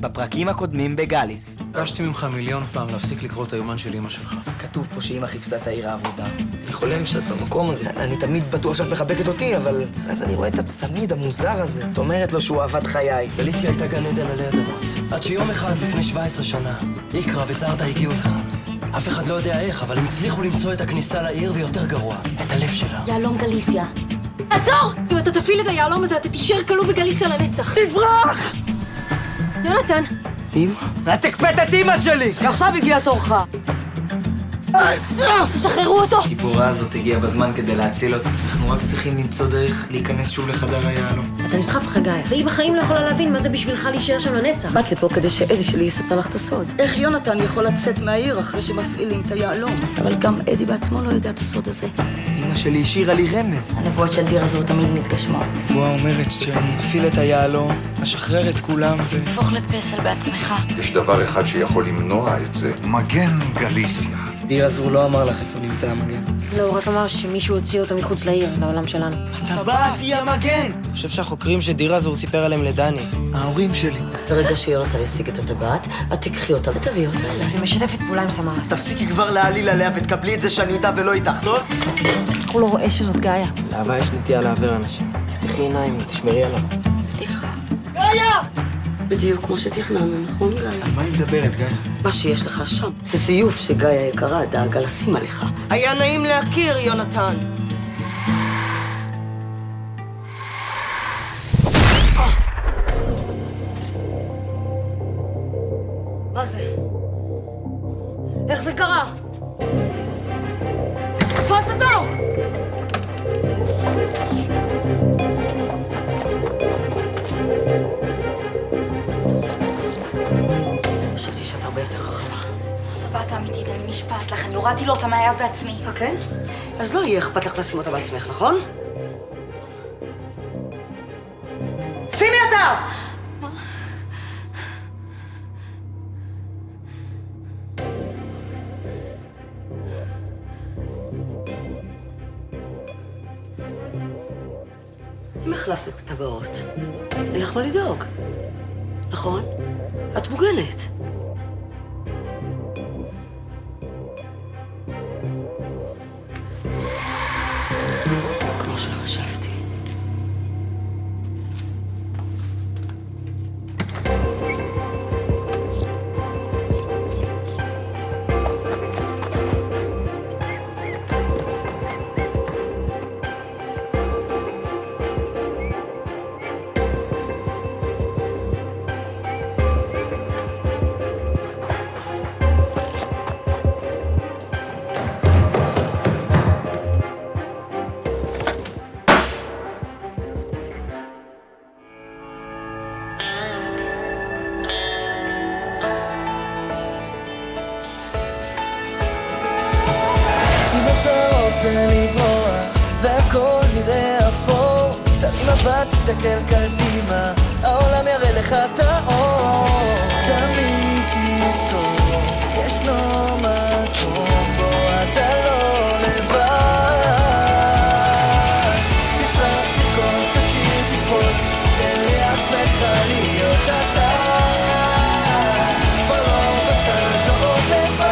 בפרקים הקודמים בגליס. ביקשתי ממך מיליון פעם להפסיק לקרוא את היומן של אמא שלך. כתוב פה שאמא חיפשה את העיר העבודה. אני חולם שאת במקום הזה. אני תמיד בטוח שאת מחבקת אותי, אבל אז אני רואה את הצמיד המוזר הזה. את אומרת לו שהוא אהבת חיי. גליסיה הייתה גן עדן עלי אדמות. עד שיום אחד לפני 17 שנה, איקרא וזרדה הגיעו לכאן. אף אחד לא יודע איך, אבל הם הצליחו למצוא את הכניסה לעיר, ויותר גרוע, את הלב שלה. יעלום גליסיה. עצור! אם אתה תפעיל את היעלום הזה, אתה תישאר כלוא בגליסיה לנצח. תברח! יונתן. אמא? את הקפאת את אמא שלי! עכשיו הגיע תורך. תשחררו אותו! הגיבורה הזאת הגיעה בזמן כדי להציל אותי. אנחנו רק צריכים למצוא דרך להיכנס שוב לחדר היהלום. אתה נסחף אחרי גאיה, והיא בחיים לא יכולה להבין מה זה בשבילך להישאר שם לנצח. באת לפה כדי שאדי שלי יספר לך את הסוד. איך יונתן יכול לצאת מהעיר אחרי שמפעילים את היהלום? אבל גם אדי בעצמו לא יודע את הסוד הזה. אמא שלי השאירה לי רמז. הנבואות של דיר הזו תמיד מתגשמות. נבואה אומרת שאני אפעיל את היהלום, אשחרר את כולם תהפוך לפסל בעצמך. יש דבר אחד שיכול למנוע את זה. מגן גליסיה. דיר הזור לא אמר לך איפה נמצא המגן. לא, הוא רק אמר שמישהו הוציא אותו מחוץ לעיר, לעולם שלנו. הטבעת היא המגן! אני חושב שהחוקרים שדיר הזור סיפר עליהם לדני. ההורים שלי. ברגע שיונתן ישיג את הטבעת, את תקחי אותה ותביאי אותה אליי. אני משתפת פעולה עם סמרה. תפסיקי כבר להעליל עליה ותקבלי את זה שאני איתה ולא איתך, טוב? הוא לא רואה שזאת גאיה. לאהבה יש נטייה לעבר אנשים. תפתחי עיניים ותשמרי עליו. סליחה. גאיה! בדיוק כמו שתכננו, נכון גאיה? על מה היא מדברת, גאיה? מה שיש לך שם זה סיוף שגאיה יקרה דאגה לשים עליך. היה נעים להכיר, יונתן. מה זה? איך זה קרה? תפוס אותו! חשבתי שאת הרבה יותר חכמה. הטבעת האמיתית, אני נשבעת לך, אני הורדתי לו אותה מהיד בעצמי. כן? אז לא יהיה אכפת לך לשים אותה בעצמך, נכון? שימי אותה! אם החלפת את הטבעות, אין לך מה לדאוג, נכון? את מוגנת. כמו שחשבתי. רוצה לברוח והכל נראה אפור, תרים מבט, תסתכל קדימה, העולם יראה לך את האור. תמיד תזכור, ישנו מקום בו אתה לא לבד. תצרח, תרקוד, תשיר, תקפוץ, תן לעצמך להיות אתה. כבר לא בצד, לא עוד לבד.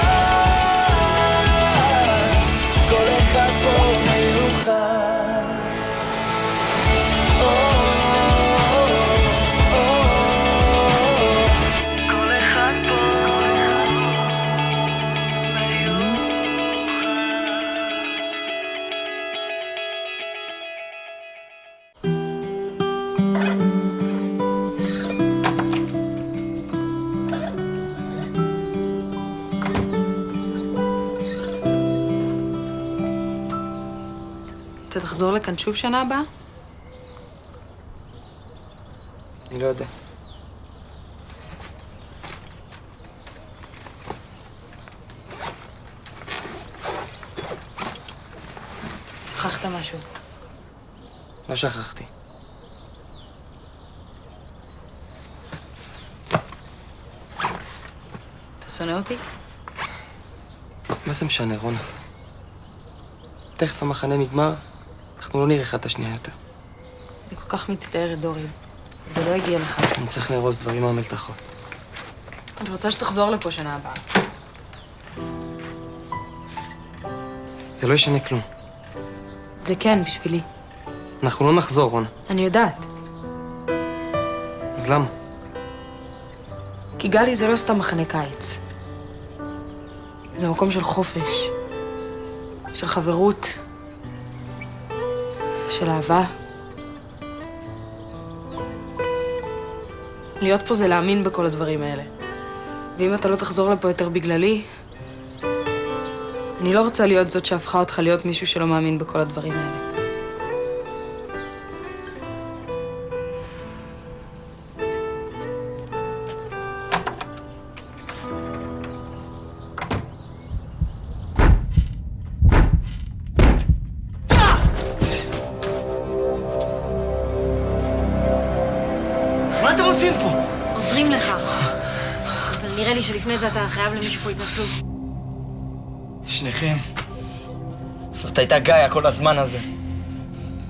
אתה תחזור לכאן שוב שנה הבאה? אני לא יודע. שכחת משהו. לא שכחתי. אתה שונא אותי? מה זה משנה, רונה? תכף המחנה נגמר, אנחנו לא נראה אחד את השנייה יותר. אני כל כך מצטערת, דורי. זה לא הגיע לך. אני צריך לארוז דברים מהמלתחות. אני רוצה שתחזור לפה שנה הבאה. זה לא ישנה כלום. זה כן, בשבילי. אנחנו לא נחזור, רון. אני יודעת. אז למה? כי גלי זה לא סתם מחנה קיץ. זה מקום של חופש, של חברות, של אהבה. להיות פה זה להאמין בכל הדברים האלה. ואם אתה לא תחזור לפה יותר בגללי, אני לא רוצה להיות זאת שהפכה אותך להיות מישהו שלא מאמין בכל הדברים האלה. מה אתם עושים פה? עוזרים לך. אבל נראה לי שלפני זה אתה חייב למישהו פה התנצלות. שניכם. זאת הייתה גאיה כל הזמן הזה.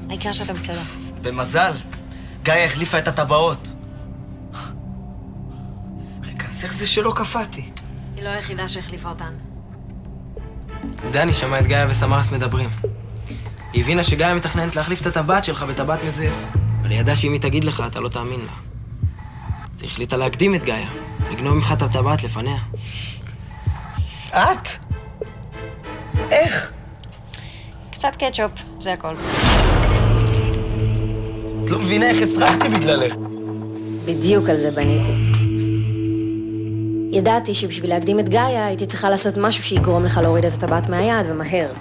העיקר שאתה בסדר. במזל, גאיה החליפה את הטבעות. רגע, אז איך זה שלא קפאתי? היא לא היחידה שהחליפה אותן. דני שמע את גאיה וסמרס מדברים. היא הבינה שגאיה מתכננת להחליף את הטבעת שלך בטבעת מזויפת. אבל היא ידעה שאם היא תגיד לך, אתה לא תאמין לה. אז היא החליטה להקדים את גאיה, לגנוב ממך את הטבעת לפניה. את? איך? קצת קטשופ, זה הכל. את לא מבינה איך הסרחתי בגללך. בדיוק על זה בניתי. ידעתי שבשביל להקדים את גאיה הייתי צריכה לעשות משהו שיגרום לך להוריד את הטבעת מהיד ומהר.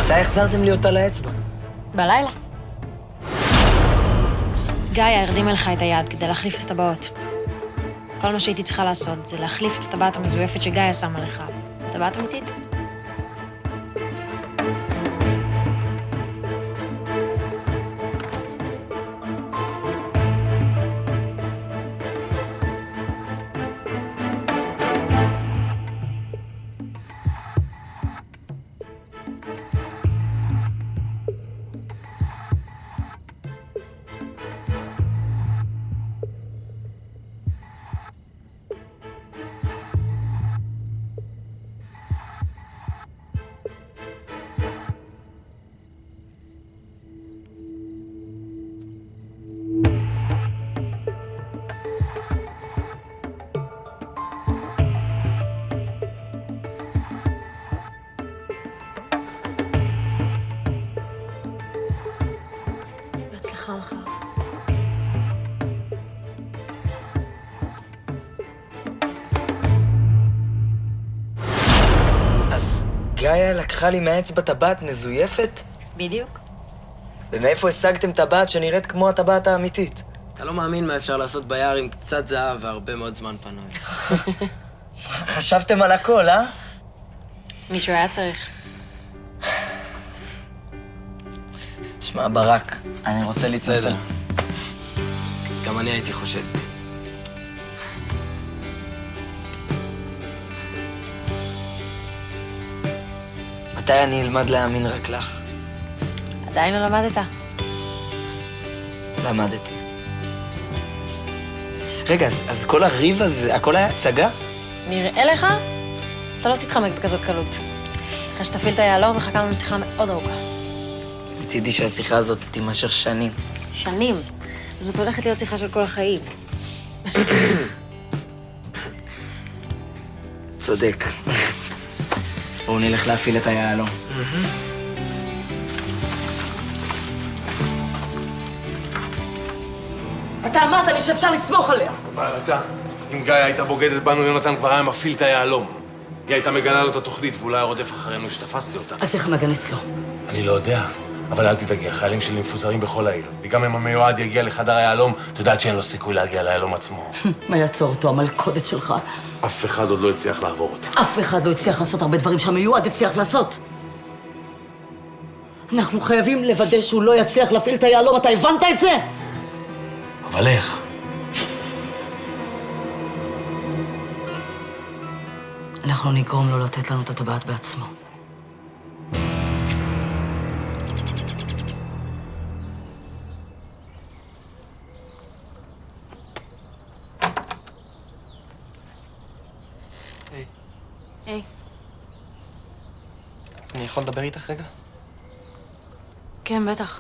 מתי החזרתם לי אותה לאצבע? בלילה. גאיה הרדימה לך את היד כדי להחליף את הטבעות. כל מה שהייתי צריכה לעשות זה להחליף את הטבעת המזויפת שגאיה שמה לך. טבעת אמיתית? בהצלחה מחר. אז גאיה לקחה לי מהאצבע טבעת מזויפת? בדיוק. ומאיפה השגתם טבעת שנראית כמו הטבעת האמיתית? אתה לא מאמין מה אפשר לעשות ביער עם קצת זהב והרבה מאוד זמן פנוי. חשבתם על הכל, אה? מישהו היה צריך. שמע, ברק, אני רוצה להתנצל. בסדר. גם אני הייתי חושד. מתי אני אלמד להאמין רק לך? עדיין לא למדת. למדתי. רגע, אז כל הריב הזה, הכל היה הצגה? נראה לך? אתה לא תתחמק בכזאת קלות. אחרי שתפעיל את היהלום, מחכה לנו שיחה מאוד ארוכה. מצידי שהשיחה הזאת תימשך שנים. שנים. זאת הולכת להיות שיחה של כל החיים. צודק. בואו נלך להפעיל את היהלום. אתה אמרת לי שאפשר לסמוך עליה. מה אתה? אם גאיה הייתה בוגדת בנו, יונתן כבר היה מפעיל את היהלום. היא הייתה מגנה לו את התוכנית, ואולי היה רודף אחרינו שתפסתי אותה. אז איך המגן אצלו? אני לא יודע. אבל אל תדאגי, החיילים שלי מפוזרים בכל העיר. וגם אם המיועד יגיע לחדר היהלום, את יודעת שאין לו סיכוי להגיע ליהלום עצמו. מה יעצור אותו, המלכודת שלך? אף אחד עוד לא הצליח לעבור אותה. אף אחד לא הצליח לעשות הרבה דברים שהמיועד הצליח לעשות. אנחנו חייבים לוודא שהוא לא יצליח להפעיל את היהלום, אתה הבנת את זה? אבל איך? אנחנו נגרום לו לתת לנו את הטבעת בעצמו. היי. אני יכול לדבר איתך רגע? כן, בטח.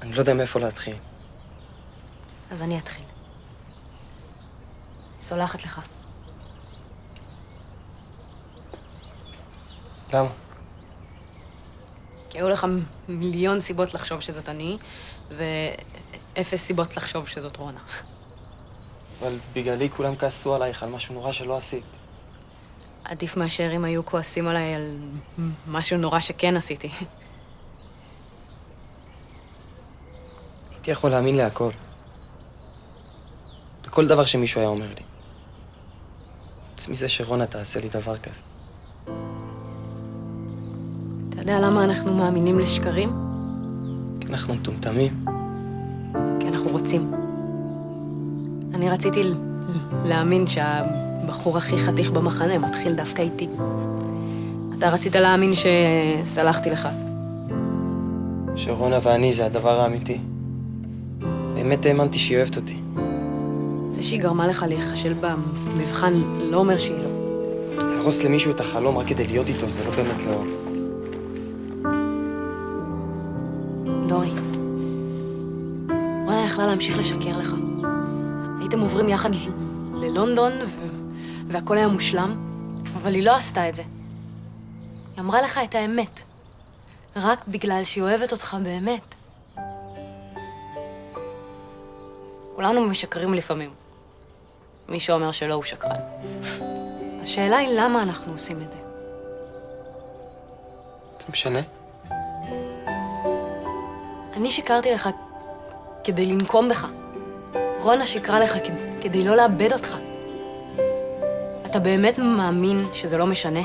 אני לא יודע מאיפה להתחיל. אז אני אתחיל. סולחת לך. למה? כי היו לך מיליון סיבות לחשוב שזאת אני, ואפס סיבות לחשוב שזאת רונה. אבל בגללי כולם כעסו עלייך על משהו נורא שלא עשית. עדיף מאשר אם היו כועסים עליי על משהו נורא שכן עשיתי. הייתי יכול להאמין להכל. לכל דבר שמישהו היה אומר לי. חוץ מזה שרונה תעשה לי דבר כזה. אתה יודע למה אנחנו מאמינים לשקרים? כי אנחנו מטומטמים. כי אנחנו רוצים. אני רציתי להאמין שהבחור הכי חתיך במחנה מתחיל דווקא איתי. אתה רצית להאמין שסלחתי לך. שרונה ואני זה הדבר האמיתי. באמת האמנתי שהיא אוהבת אותי. זה שהיא גרמה לך להיחשל במבחן לא אומר שהיא לא. להרוס למישהו את החלום רק כדי להיות איתו זה לא באמת לאהוב. דורי, רונה יכלה להמשיך לשקר לך. הייתם עוברים יחד ללונדון והכל היה מושלם, אבל היא לא עשתה את זה. היא אמרה לך את האמת, רק בגלל שהיא אוהבת אותך באמת. כולנו משקרים לפעמים. מי שאומר שלא הוא שקרן. השאלה היא למה אנחנו עושים את זה. זה משנה? אני שיקרתי לך כדי לנקום בך. רונה שיקרה לך כדי לא לאבד אותך. אתה באמת מאמין שזה לא משנה?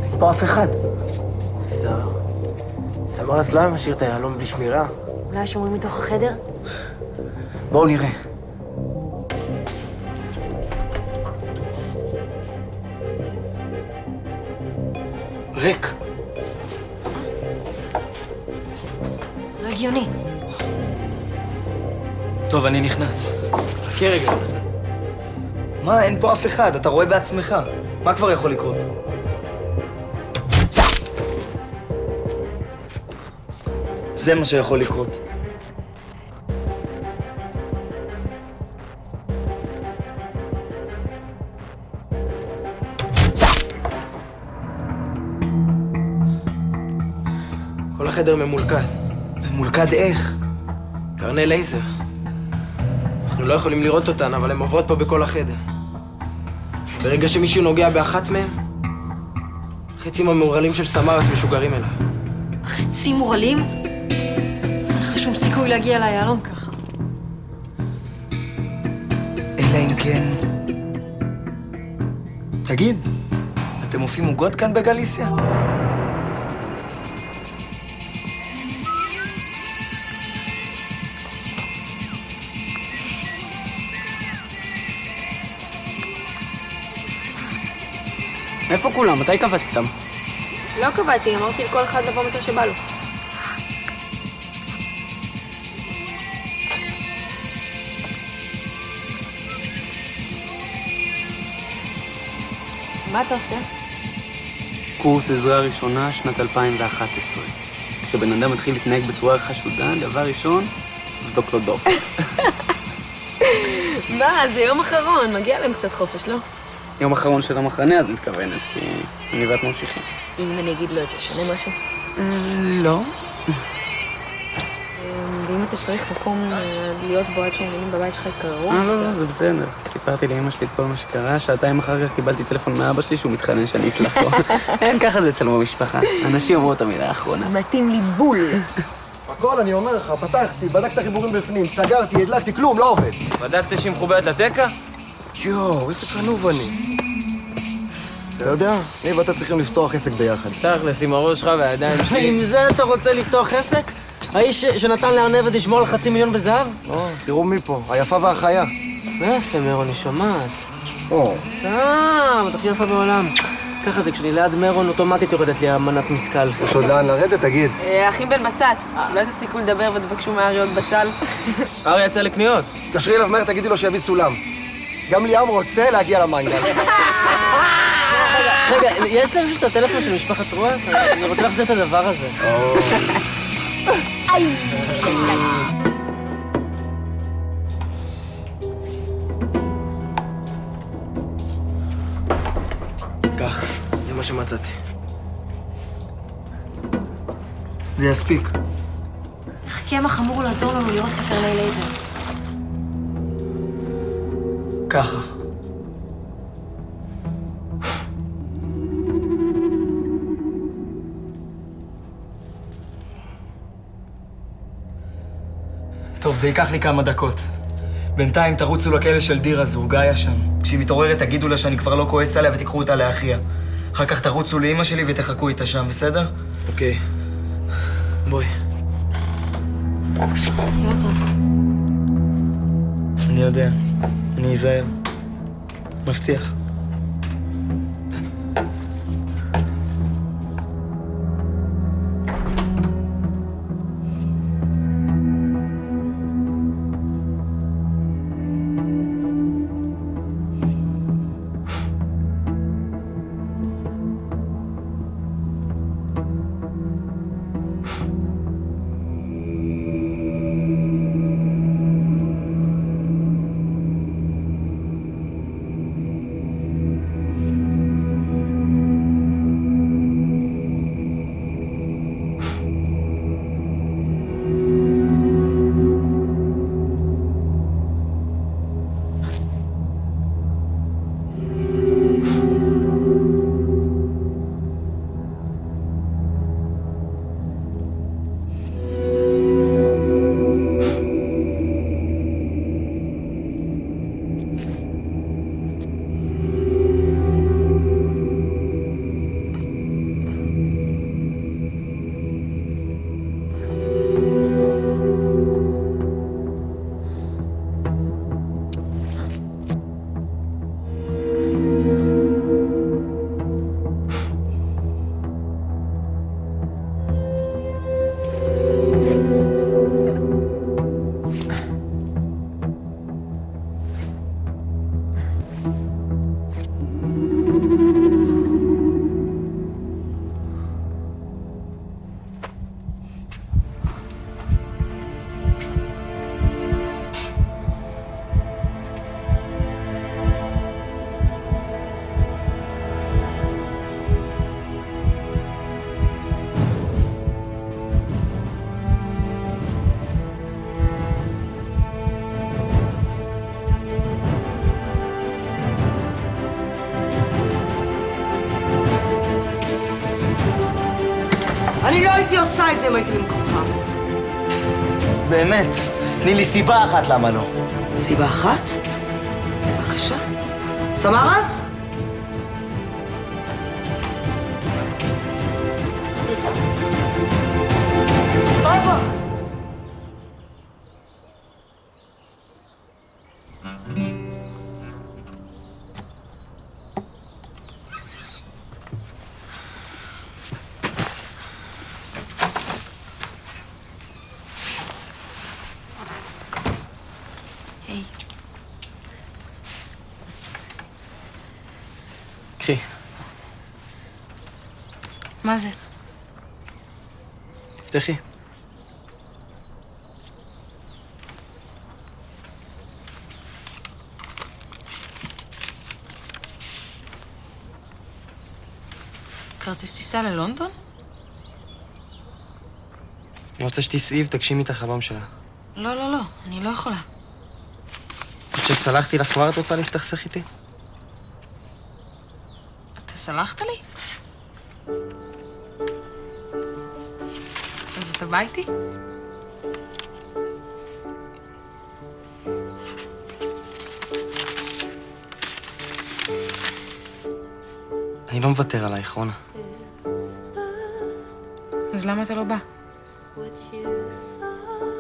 אין פה אף אחד. מוזר. סמרס לא היה משאיר את היהלום בלי שמירה. אולי שומרים מתוך החדר? בואו נראה. ריק. לא הגיוני. טוב, אני נכנס. חכה רגע. מה, אין פה אף אחד, אתה רואה בעצמך. מה כבר יכול לקרות? זה מה שיכול לקרות. כל החדר ממולכד. ממולכד איך? קרני לייזר. אנחנו לא יכולים לראות אותן, אבל הן עוברות פה בכל החדר. ברגע שמישהו נוגע באחת מהן, חצים המעורלים של סמרס משוגרים אליו. חצים מורעלים? אין לך שום סיכוי להגיע ליהלום ככה. אלא אם כן... תגיד, אתם אופים עוגות כאן בגליסיה? איפה כולם? מתי קבעת איתם? לא קבעתי, אמרתי לכל אחד לבוא מתי שבא לו. מה אתה עושה? קורס עזרה ראשונה, שנת 2011. כשבן אדם מתחיל להתנהג בצורה חשודה, דבר ראשון, לבדוק לו דופק. מה, זה יום אחרון, מגיע להם קצת חופש, לא? יום אחרון של המחנה, את מתכוונת, כי אני ואת ממשיכים. אם אני אגיד לו איזה שונה משהו? לא. ואם אתה צריך מקום להיות בו עד שהעניינים בבית שלך יקרו? לא, זה בסדר. סיפרתי לאמא שלי את כל מה שקרה, שעתיים אחר כך קיבלתי טלפון מאבא שלי שהוא מתחנן שאני אסלח לו. אין, ככה זה אצלנו במשפחה. אנשים אומרו את המילה האחרונה. מתאים לי בול. הכל, אני אומר לך, פתחתי, בדקת חיבורים בפנים, סגרתי, הדלקתי, כלום, לא עובד. בדקת שהיא מחוברת לתקע? יואו, איזה קנוב אני. אתה יודע, אני ואתה צריכים לפתוח עסק ביחד. תכלס, עם הראש שלך והידיים שלי. עם זה אתה רוצה לפתוח עסק? האיש שנתן לארנבת לשמור על 500,000 בזהב? תראו מי פה, היפה והחיה. יפה, מירון, היא שומעת. או. סתם, את הכי יפה בעולם. ככה זה, כשאני ליד מירון, אוטומטית יורדת לי המנת משכל. יש עוד לאן לרדת, תגיד. אחים בן מסת, אולי תפסיקו לדבר ותבקשו מהאריות בצל? ארי יצא לקניות. תקשרי אליו מהר, תגידי לו שיביא סולם. גם ליאם רוצה להגיע למנגל. רגע, יש להם את הטלפון של משפחת רועס? אני רוצה להחזיר את הדבר הזה. כך, זה מה שמצאתי. זה יספיק. איך קמח אמור לעזור לנו לראות את הקרני לייזר? ככה. טוב, זה ייקח לי כמה דקות. בינתיים תרוצו לכלא של דירה, זו גאיה שם. כשהיא מתעוררת תגידו לה שאני כבר לא כועס עליה ותיקחו אותה לאחיה. אחר כך תרוצו לאמא שלי ותחכו איתה שם, בסדר? אוקיי. בואי. אני יודע. אני אזהר. מבטיח. אני לא הייתי עושה את זה אם הייתי במקומך. באמת, תני לי סיבה אחת למה לא. סיבה אחת? בבקשה. סמרס? אבא! קחי. מה זה? תפתחי. כרטיס טיסה ללונדון? אני רוצה שתיסעי ותגשימי את החלום שלה. לא, לא, לא, אני לא יכולה. כשסלחתי לך כבר את רוצה להסתכסך איתי? אתה סלחת לי? אז אתה בא איתי? אני לא מוותר עלייך, רונה. אז למה אתה לא בא?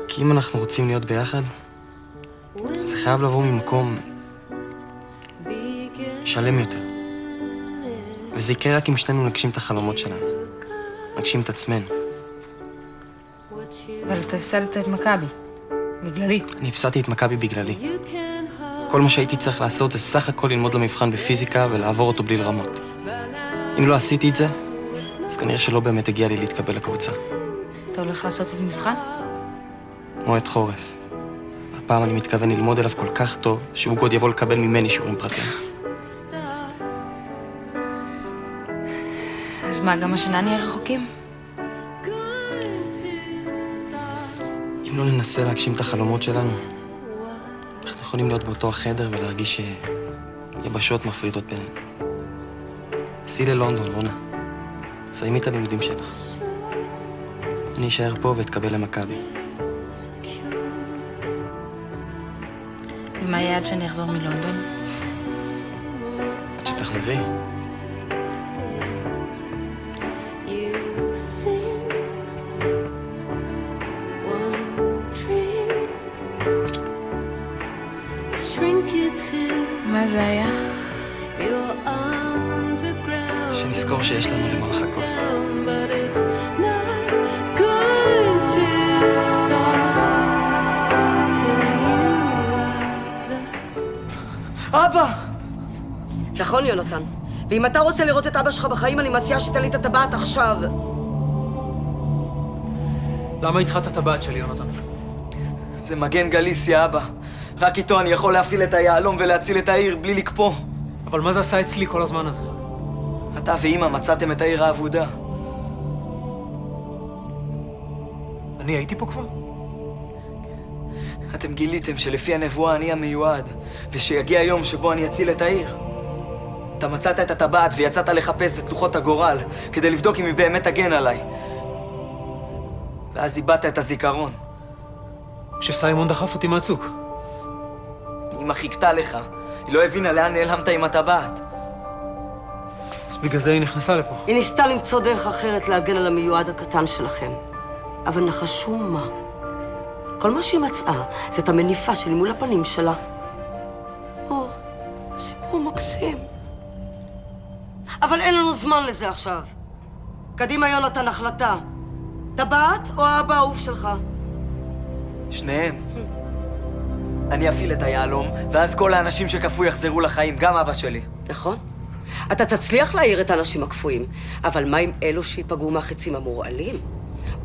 כי אם אנחנו רוצים להיות ביחד, זה חייב לבוא ממקום שלם יותר. וזה יקרה רק אם שנינו נגשים את החלומות שלנו. נגשים את עצמנו. אבל אתה הפסדת את מכבי. בגללי. אני הפסדתי את מכבי בגללי. כל מה שהייתי צריך לעשות זה סך הכל ללמוד למבחן בפיזיקה ולעבור אותו בלי לרמות. אם לא עשיתי את זה, אז כנראה שלא באמת הגיע לי להתקבל לקבוצה. אתה הולך לעשות את מבחן? מועד חורף. הפעם אני מתכוון ללמוד אליו כל כך טוב, שהוא עוד יבוא לקבל ממני שיעורים פרטיים. אז מה, גם השנה נהיה רחוקים? אם לא ננסה להגשים את החלומות שלנו, אנחנו יכולים להיות באותו החדר ולהרגיש שיבשות מפרידות בינינו. סעי ללונדון, רונה. סיימי את הלימודים שלך. אני אשאר פה ואתקבל למכבי. ומה יהיה עד שאני אחזור מלונדון? עד שתחזרי. מה זה היה? שנזכור שיש לנו למה לחכות. אבא! נכון, יונתן. ואם אתה רוצה לראות את אבא שלך בחיים, אני מציעה שתן לי את הטבעת עכשיו. למה איתך את הטבעת שלי, יונתן? זה מגן גליסיה, אבא. רק איתו אני יכול להפעיל את היהלום ולהציל את העיר בלי לקפוא. אבל מה זה עשה אצלי כל הזמן הזה? אתה ואמא מצאתם את העיר האבודה. אני הייתי פה כבר? אתם גיליתם שלפי הנבואה אני המיועד, ושיגיע יום שבו אני אציל את העיר. אתה מצאת את הטבעת ויצאת לחפש את לוחות הגורל, כדי לבדוק אם היא באמת תגן עליי. ואז איבדת את הזיכרון. כשסיימון דחף אותי מהצוק. אמא חיכתה לך, היא לא הבינה לאן נעלמת עם הטבעת. אז בגלל זה היא נכנסה לפה. היא ניסתה למצוא דרך אחרת להגן על המיועד הקטן שלכם. אבל נחשו מה? כל מה שהיא מצאה זה את המניפה שלי מול הפנים שלה. או, סיפור מקסים. אבל אין לנו זמן לזה עכשיו. קדימה, יונתן, החלטה. טבעת או האבא האהוב שלך? שניהם. אני אפעיל את היהלום, ואז כל האנשים שקפוא יחזרו לחיים, גם אבא שלי. נכון. אתה תצליח להעיר את האנשים הקפואים, אבל מה עם אלו שיפגעו מהחצים המורעלים?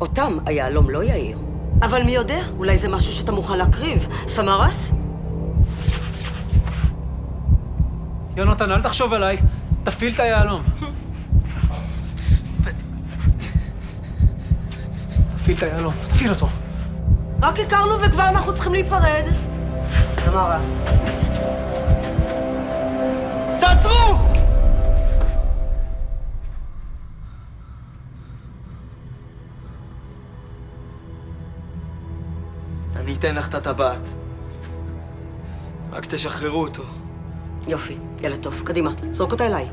אותם היהלום לא יעיר. אבל מי יודע, אולי זה משהו שאתה מוכן להקריב. סמרס? יונתן, אל תחשוב עליי. תפעיל את היהלום. תפעיל את היהלום, תפעיל אותו. רק הכרנו וכבר אנחנו צריכים להיפרד. סמרס. תעצרו! אני אתן לך את הטבעת. רק תשחררו אותו. יופי, ילד טוב. קדימה, זרוק אותה אליי.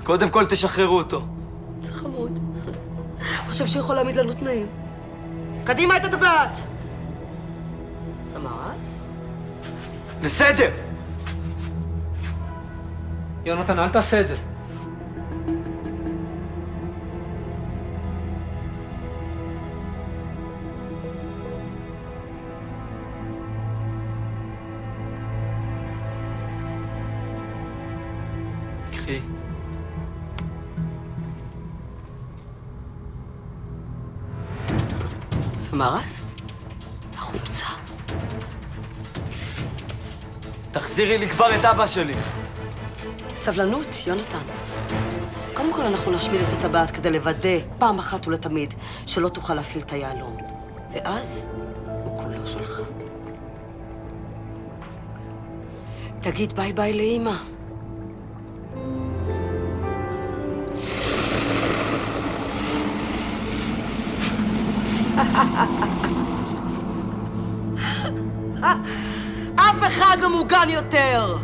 קודם כל תשחררו אותו. זה חמוד. חושב שיכול להעמיד לנו תנאים. קדימה את הטבעת! סמרס? בסדר! יונתן, אל תעשה את זה. קחי. סמרס? החוצה. תחזירי לי כבר את אבא שלי. סבלנות, יונתן. קודם כל אנחנו נשמיד את הטבעת כדי לוודא פעם אחת ולתמיד שלא תוכל להפעיל את היהלום. ואז הוא כולו שלך. תגיד ביי ביי לאמא. אף אחד לא מוגן יותר!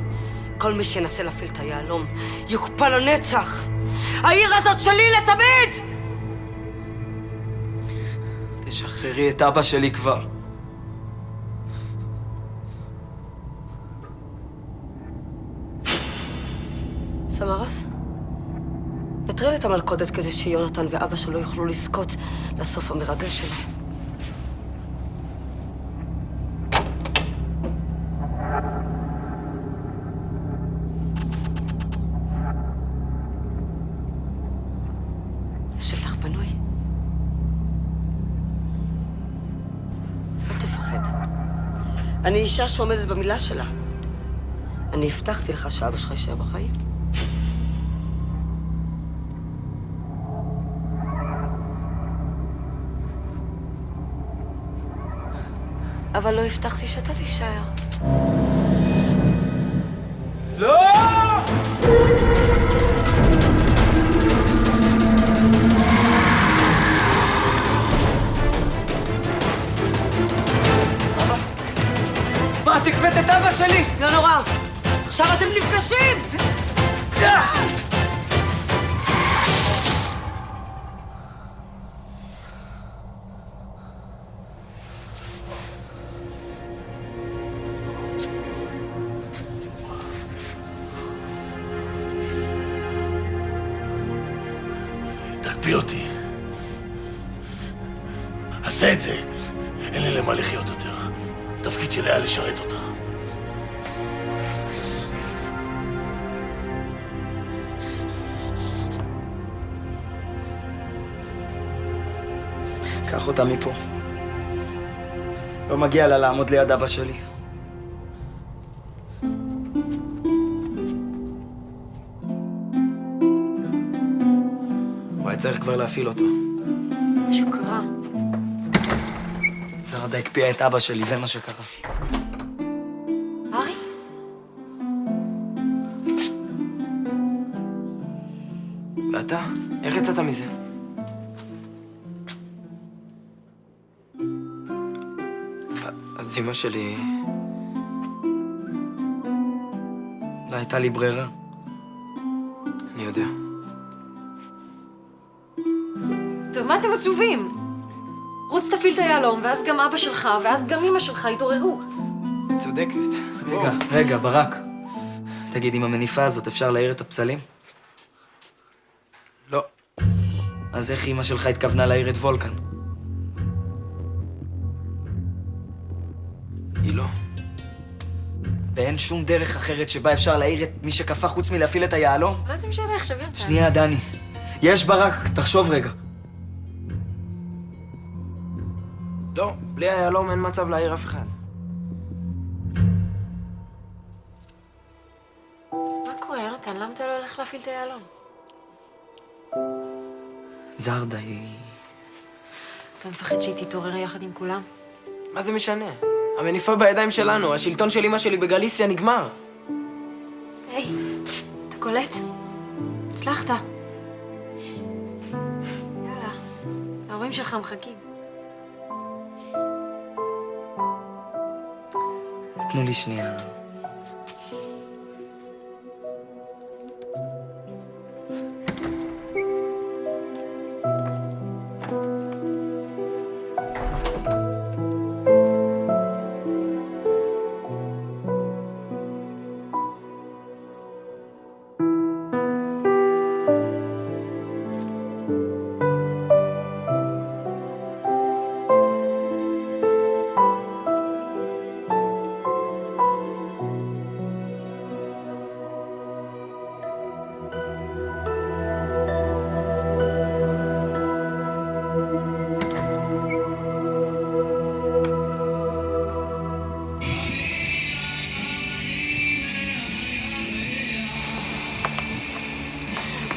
כל מי שינסה להפעיל את היהלום יוקפא לנצח! העיר הזאת שלי לתמיד! תשחררי את אבא שלי כבר. סמרס, נטרל את המלכודת כדי שיונתן ואבא שלו יוכלו לזכות לסוף המרגש שלהם. השטח פנוי. אל תפחד. אני אישה שעומדת במילה שלה. אני הבטחתי לך שאבא שלך יישאר בחיים. אבל לא הבטחתי שאתה תישאר. לא! מה, תקפת את אבא שלי? לא נורא. עכשיו אתם נפגשים! תקפיא אותי. עשה את זה. אין לי למה לחיות יותר. התפקיד שלי היה לשרת אותך. קח אותה מפה. לא מגיע לה לעמוד ליד אבא שלי. הוא היה צריך כבר להפעיל אותו. משהו קרה. זרדה הקפיאה את אבא שלי, זה מה שקרה. ארי? ואתה? איך יצאת מזה? אז אמא שלי... לא הייתה לי ברירה. אני יודע. טוב, מה אתם עצובים? רוץ תפעיל את היהלום, ואז גם אבא שלך, ואז גם אמא שלך יתעוררו. צודקת. רגע, ברק. תגיד, עם המניפה הזאת אפשר להעיר את הפסלים? לא. אז איך אמא שלך התכוונה להעיר את וולקן? היא לא. ואין שום דרך אחרת שבה אפשר להעיר את מי שקפא חוץ מלהפעיל את היהלום? מה זה משנה עכשיו, יונתן? שנייה, דני. יש ברק, תחשוב רגע. לא, בלי היהלום אין מצב להעיר אף אחד. מה קורה, יונתן? למה אתה לא הולך להפעיל את היהלום? זרדה היא... אתה מפחד שהיא תתעורר יחד עם כולם? מה זה משנה? המניפה בידיים שלנו, השלטון של אמא שלי בגליסיה נגמר. היי, אתה קולט? הצלחת. יאללה, ההורים שלך מחכים. תנו לי שנייה.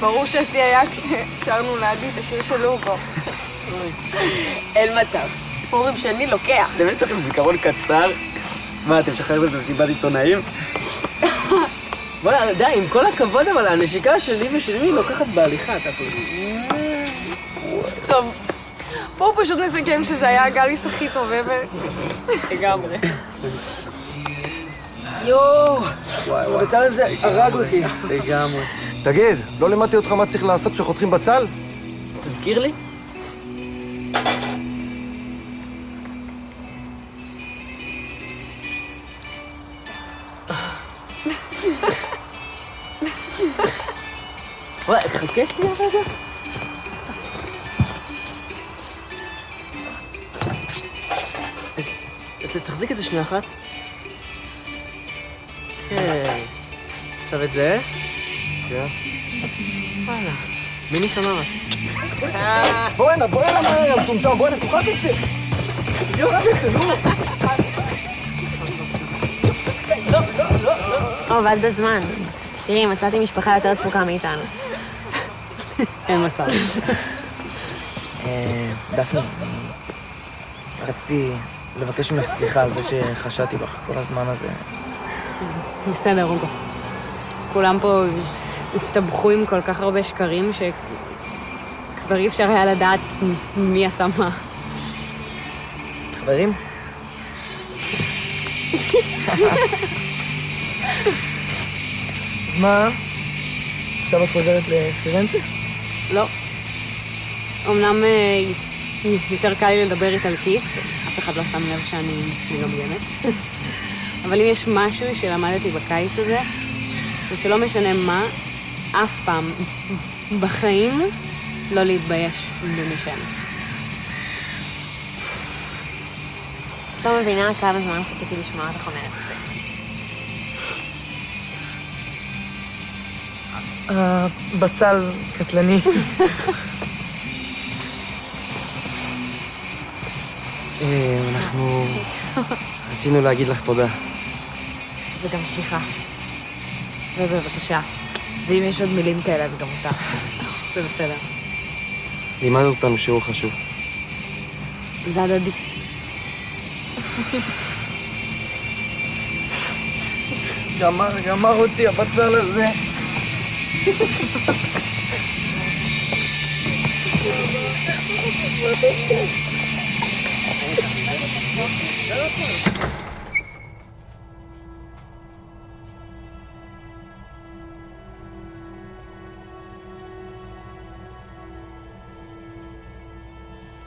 ברור שהשיא היה כששרנו לעדי את השיר של לוגו. אין מצב. פורים שני לוקח. באמת יש לכם זיכרון קצר? מה, אתם שחררים את זה במסיבת עיתונאים? וואלה, די, עם כל הכבוד, אבל הנשיקה שלי ושל מי לוקחת בהליכה, תכלס. טוב, פה הוא פשוט מסכם שזה היה הגליס הכי טוב ever. לגמרי. יואו! הבצל הזה הרג אותי. לגמרי. תגיד, לא לימדתי אותך מה צריך לעשות כשחותכים בצל? תזכיר לי? וואי, חכה שנייה רגע. תחזיק את זה שנייה אחת. כן. עכשיו את זה? כן. וואלה. מיני סמרס. בוא הנה מהר, מטומטם, בוא הנה, תאכל את זה. תאכל את זה, נו. עובד בזמן. תראי, מצאתי משפחה יותר דפוקה מאיתנו. אין מצב. דפני, רציתי לבקש ממך סליחה על זה שחשדתי בך כל הזמן הזה. בסדר, רוגו. כולם פה הסתבכו עם כל כך הרבה שקרים שכבר אי אפשר היה לדעת מי עשה מה. חברים? אז מה? עכשיו את חוזרת לפירנצה? לא. אמנם יותר קל לי לדבר איטלקית, אף אחד לא שם לב שאני מגמגמת. אבל אם יש משהו שלמדתי בקיץ הזה, זה שלא משנה מה, אף פעם בחיים לא להתבייש במי שאני. לא מבינה כמה זמן חיכיתי לשמוע אותך אומרת את זה. בצל קטלני. אנחנו רצינו להגיד לך תודה. וגם סליחה. ובבקשה. ואם יש עוד מילים כאלה, אז גם אותה. זה בסדר. לימד אותנו שיעור חשוב. זה הדדי. גמר אותי הבצל הזה.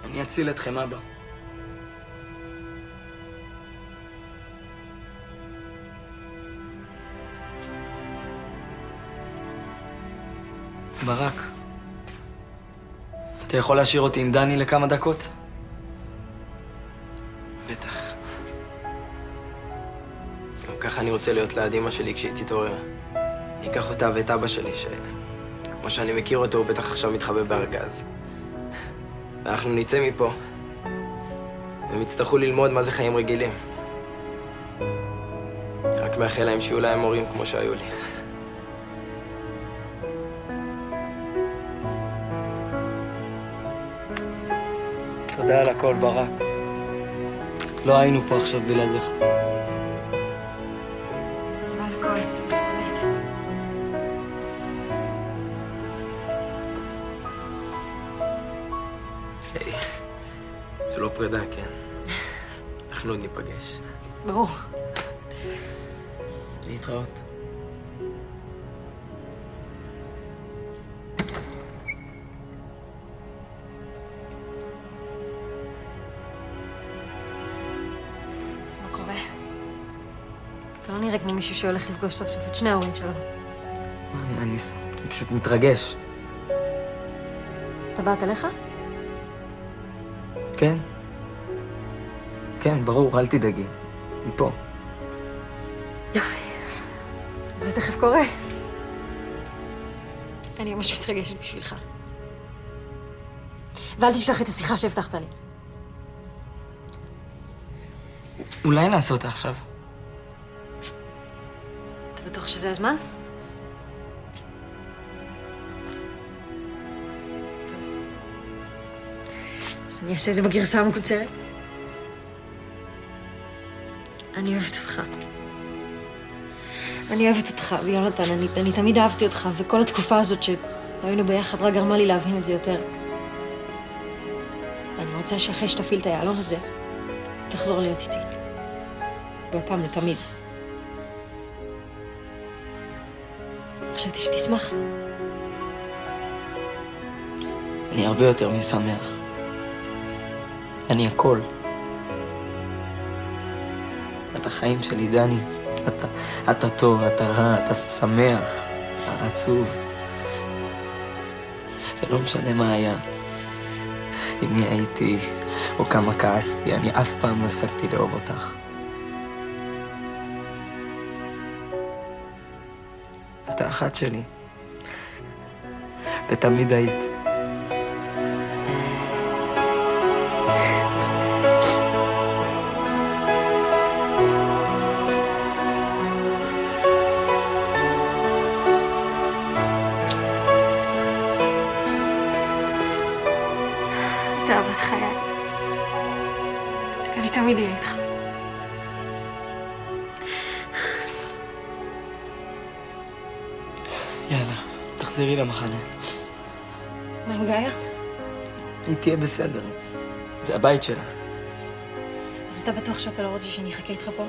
אני אציל אתכם, אבא. ברק, אתה יכול להשאיר אותי עם דני לכמה דקות? בטח. גם ככה אני רוצה להיות ליד אמא שלי כשהיא תתעורר. אני אקח אותה ואת אבא שלי, כמו שאני מכיר אותו, הוא בטח עכשיו מתחבא בארגז. ואנחנו נצא מפה, והם יצטרכו ללמוד מה זה חיים רגילים. רק מאחל להם שיהיו להם מורים כמו שהיו לי. תודה על הכל, ברק. לא היינו פה עכשיו בלעדיך. תודה על הכל, באמת. היי, זו לא פרידה, כן? אנחנו עוד ניפגש. ברור. להתראות. אז מה קורה? אתה לא נראה כמו מישהו שהולך לפגוש סוף סוף את שני ההורים שלו. אני פשוט מתרגש. אתה באת אליך? כן? כן, ברור, אל תדאגי. היא פה. זה תכף קורה. אני ממש מתרגשת בשבילך. ואל תשכח את השיחה שהבטחת לי. אולי נעשה אותה עכשיו. אתה בטוח שזה הזמן? אז אני אעשה את זה בגרסה המקוצרת. אני אוהבת אותך. אני אוהבת אותך, ויונתן, אני תמיד אהבתי אותך, וכל התקופה הזאת שהיינו ביחד רק גרמה לי להבין את זה יותר. ואני רוצה שאחרי שתפעיל את היעלום הזה, תחזור להיות איתי. והפעם לתמיד. חשבתי שתשמח. אני הרבה יותר משמח. אני הכל. אתה חיים שלי, דני. אתה טוב, אתה רע, אתה שמח, עצוב. ולא משנה מה היה. עם מי הייתי, או כמה כעסתי, אני אף פעם לא הפסקתי לאהוב אותך. אתה אחת שלי. ותמיד היית. אתה אהבת חיי. אני תמיד אהיה איתך. יאללה, תחזרי למחנה. מה עם גאיה? היא תהיה בסדר. זה הבית שלה. אז אתה בטוח שאתה לא רוצה שאני אחכה איתך פה?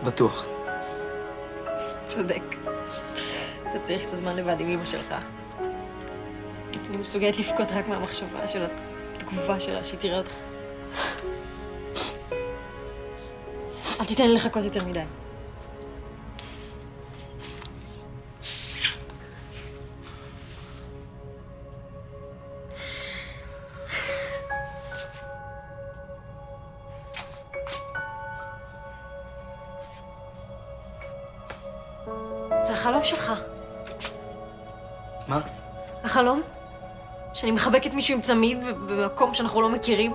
בטוח. צודק. אתה צריך קצת זמן לבד עם אמא שלך. אני מסוגלת לבכות רק מהמחשבה של התגובה שלה, שהיא תראה אותך. אל תיתן לי לחכות יותר מדי. זה החלום שלך. מה? החלום? שאני מחבקת מישהו עם צמיד במקום שאנחנו לא מכירים?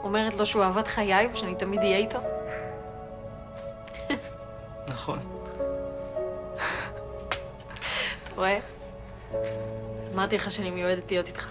אומרת לו שהוא אהבת חיי ושאני תמיד אהיה איתו? נכון. אתה רואה? אמרתי לך שאני מיועדת להיות איתך.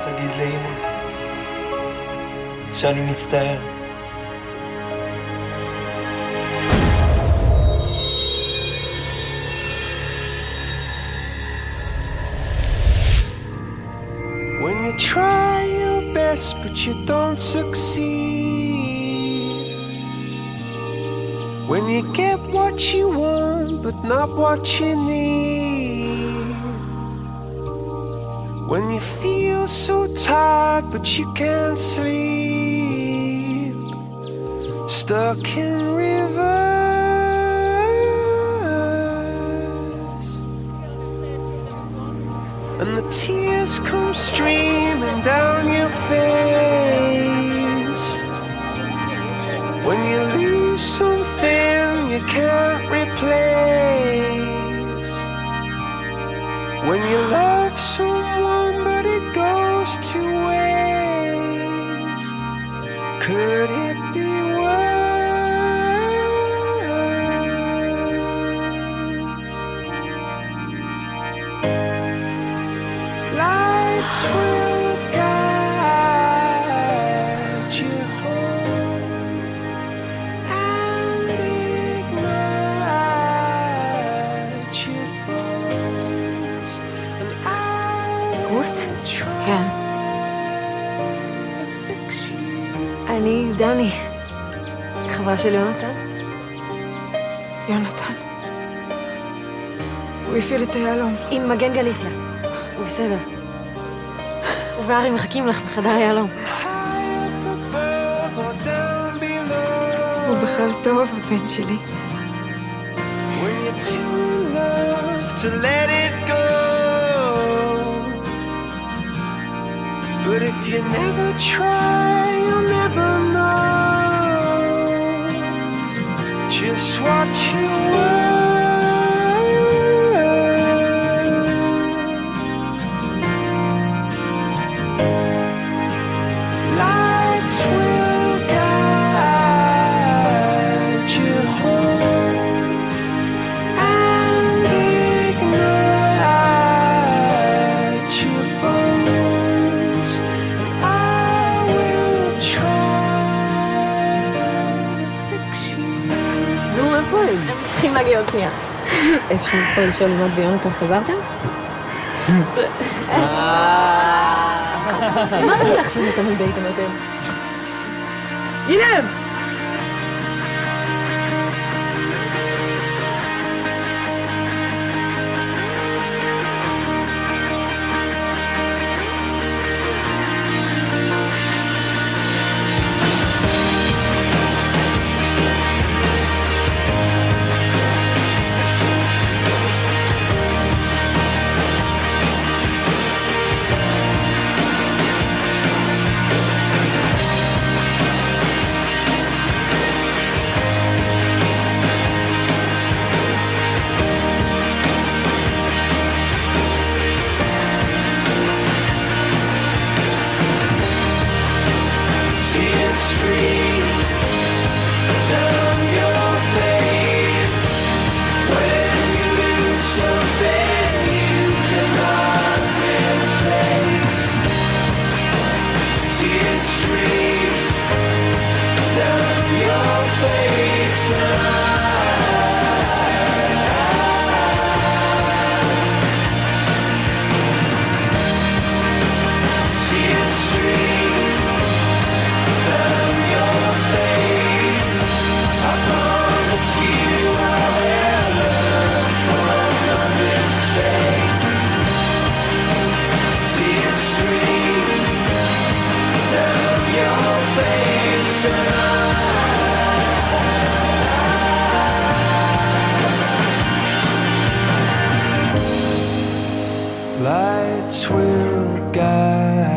תגיד לאמא שאני מצטער. When you try your best but you don't succeed, when you get what you want but not what you need, when you feel so tired but you can't sleep, stuck in rivers, and the tears come streaming down your face, when you lose something you can't replace, when you love someone but it goes to waste, could it be worse? Lights will guide דני, חברה של יונתן? יונתן. הוא הפעיל את היהלום. עם מגן גליסיה. הוא בסדר. הוא וארי מחכים לך בחדר היהלום. הוא בכלל טוב, הבן שלי. When you're too in love to let it go. But if you never try, you'll never know just what you were. Lights will guide you home and ignite your bones, and I will try to fix you. נו, איפה הם? הם צריכים להגיע עוד שנייה. אפשר פה לשאול אם את ויונתן חזרתם? אמרתי לך שזה תמיד הייתם אתם. הנה הם! Tears stream down your face when you lose something you cannot replace. Tears stream down your face. Tears stream down your face. I promise you I will learn from my mistakes. Tears stream down your face, and lights will guide